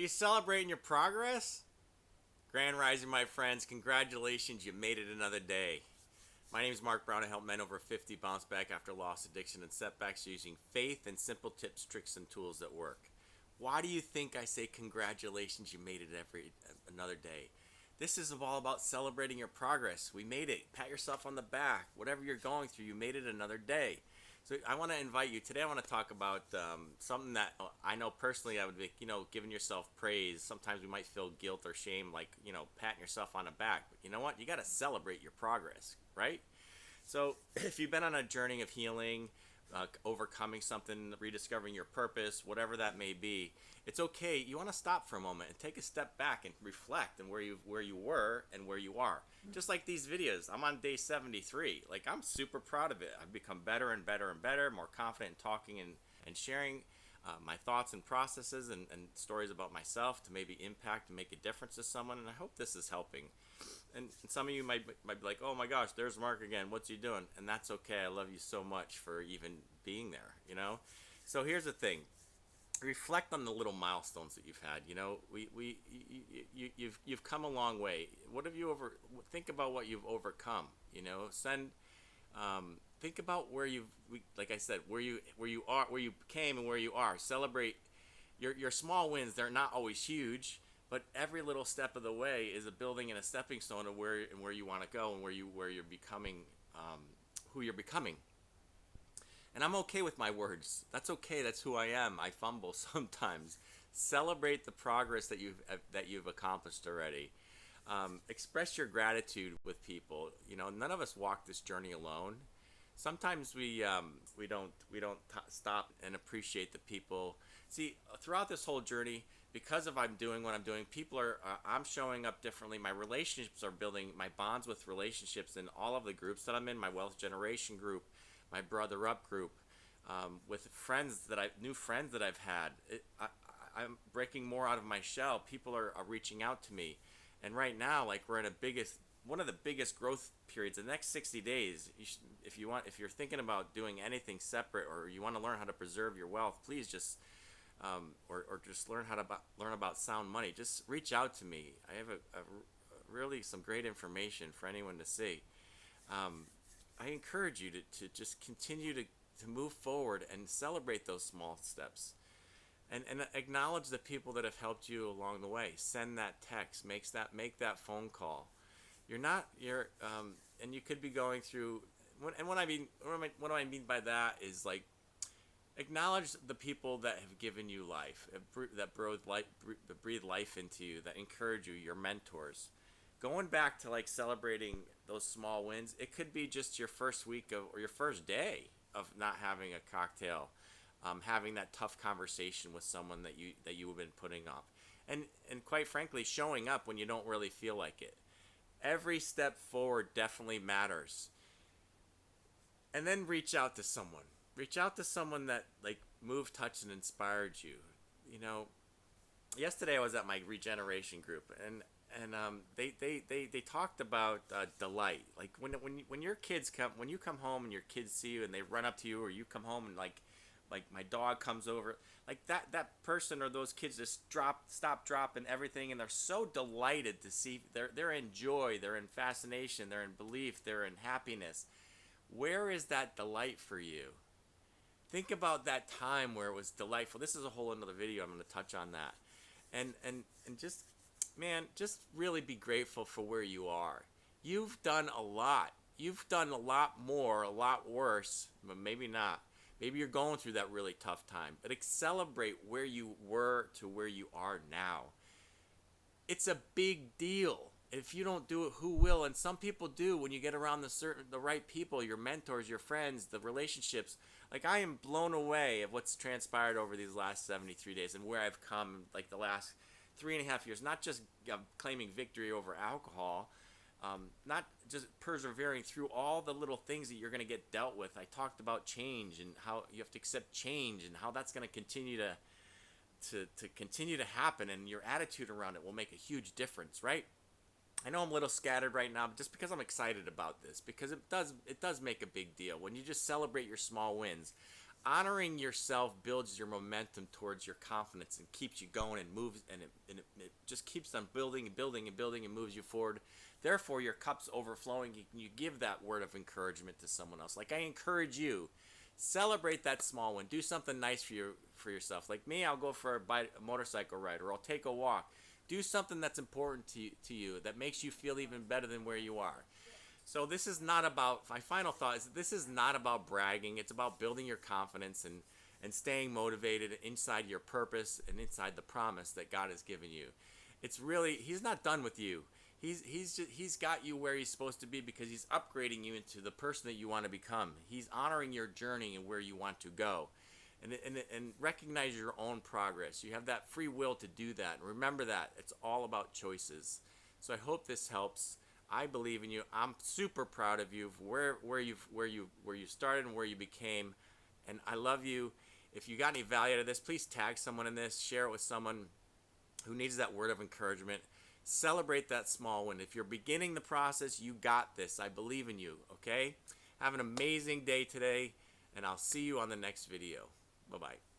you celebrating your progress? Grand Rising, my friends. Congratulations, you made it another day. My name is Mark Brown. I help men over 50 bounce back after loss, addiction, and setbacks using faith and simple tips, tricks, and tools that work. Why do you think I say congratulations, you made it another day? This is all about celebrating your progress. We made it. Pat yourself on the back. Whatever you're going through, you made it another day. So I want to invite you today. I want to talk about something that I know personally. I would be, giving yourself praise. Sometimes we might feel guilt or shame, like patting yourself on the back. But you know what? You got to celebrate your progress, right? So if you've been on a journey of healing, overcoming something, rediscovering your purpose, whatever that may be, it's okay. You want to stop for a moment and take a step back and reflect on where you were and where you are. Just like these videos, I'm on day 73. Like, I'm super proud of it. I've become better and better and better, more confident in talking and sharing my thoughts and processes and stories about myself to maybe impact and make a difference to someone. And I hope this is helping. And some of you might be like, oh my gosh, there's Mark again. What's he doing? And that's okay. I love you so much for even being there, So here's the thing. Reflect on the little milestones that you've had. You've come a long way. What have you think about what you've overcome, think about like I said, where you are, where you came and where you are. Celebrate your small wins. They're not always huge, but every little step of the way is a building and a stepping stone of where you want to go and where you're becoming, who you're becoming. And I'm okay with my words. That's okay. That's who I am. I fumble sometimes. Celebrate the progress that you've accomplished already. Express your gratitude with people. None of us walk this journey alone. Sometimes we don't stop and appreciate the people. See, throughout this whole journey, because I'm doing what I'm doing, I'm showing up differently. My relationships are building. My bonds with relationships in all of the groups that I'm in. My wealth generation group, my brother up group, with new friends that I've had. I'm breaking more out of my shell. People are reaching out to me, and right now, like, we're in one of the biggest growth periods. The next 60 days, if you're thinking about doing anything separate, or you want to learn how to preserve your wealth, please just or just learn about sound money. Just reach out to me. I have really some great information for anyone to see. I encourage you to just continue to move forward and celebrate those small steps, and acknowledge the people that have helped you along the way. Send that text, make that phone call. And you could be going through. And what I mean by that is, like, acknowledge the people that have given you life, that breathe life into you, that encourage you, your mentors. Going back to, like, celebrating those small wins, it could be just your first week or your first day of not having a cocktail, having that tough conversation with someone that you have been putting off, and quite frankly, showing up when you don't really feel like it. Every step forward definitely matters. And then reach out to someone. Reach out to someone that, like, moved, touched, and inspired you. Yesterday I was at my regeneration group, and they talked about delight. Like, when your kids when you come home and your kids see you and they run up to you, or you come home and like my dog comes over, like that person or those kids just stop dropping everything, and they're so delighted to see. They're in joy, they're in fascination, they're in belief, they're in happiness. Where is that delight for you? Think about that time where it was delightful. This is a whole another video. I'm going to touch on that, and just, man, just really be grateful for where you are. You've done a lot. You've done a lot more, a lot worse, but maybe not. Maybe you're going through that really tough time, but celebrate where you were to where you are now. It's a big deal. If you don't do it, who will? And some people do when you get around the right people, your mentors, your friends, the relationships. Like, I am blown away at what's transpired over these last 73 days and where I've come, like, the last 3.5 years. Not just claiming victory over alcohol, not just persevering through all the little things that you're going to get dealt with. I talked about change and how you have to accept change and how that's going to continue to happen, and your attitude around it will make a huge difference, right? I know I'm a little scattered right now, but just because I'm excited about this, because it does make a big deal when you just celebrate your small wins. honoring yourself builds your momentum towards your confidence and keeps you going and moves, and it just keeps on building and building and building and moves you forward. Therefore, your cup's overflowing. You give that word of encouragement to someone else. Like I encourage you, celebrate that small one. Do something nice for yourself. Like me, I'll go for a motorcycle ride, or I'll take a walk. Do something that's important to you that makes you feel even better than where you are. So this is not about, my final thought is, this is not about bragging. It's about building your confidence and staying motivated inside your purpose and inside the promise that God has given you. It's really, he's not done with you. He's got you where he's supposed to be because he's upgrading you into the person that you want to become. He's honoring your journey and where you want to go. And recognize your own progress. You have that free will to do that. And remember that. It's all about choices. So I hope this helps. I believe in you. I'm super proud of you for where you started and where you became. And I love you. If you got any value out of this, please tag someone in this. Share it with someone who needs that word of encouragement. Celebrate that small win. If you're beginning the process, you got this. I believe in you, okay? Have an amazing day today, and I'll see you on the next video. Bye-bye.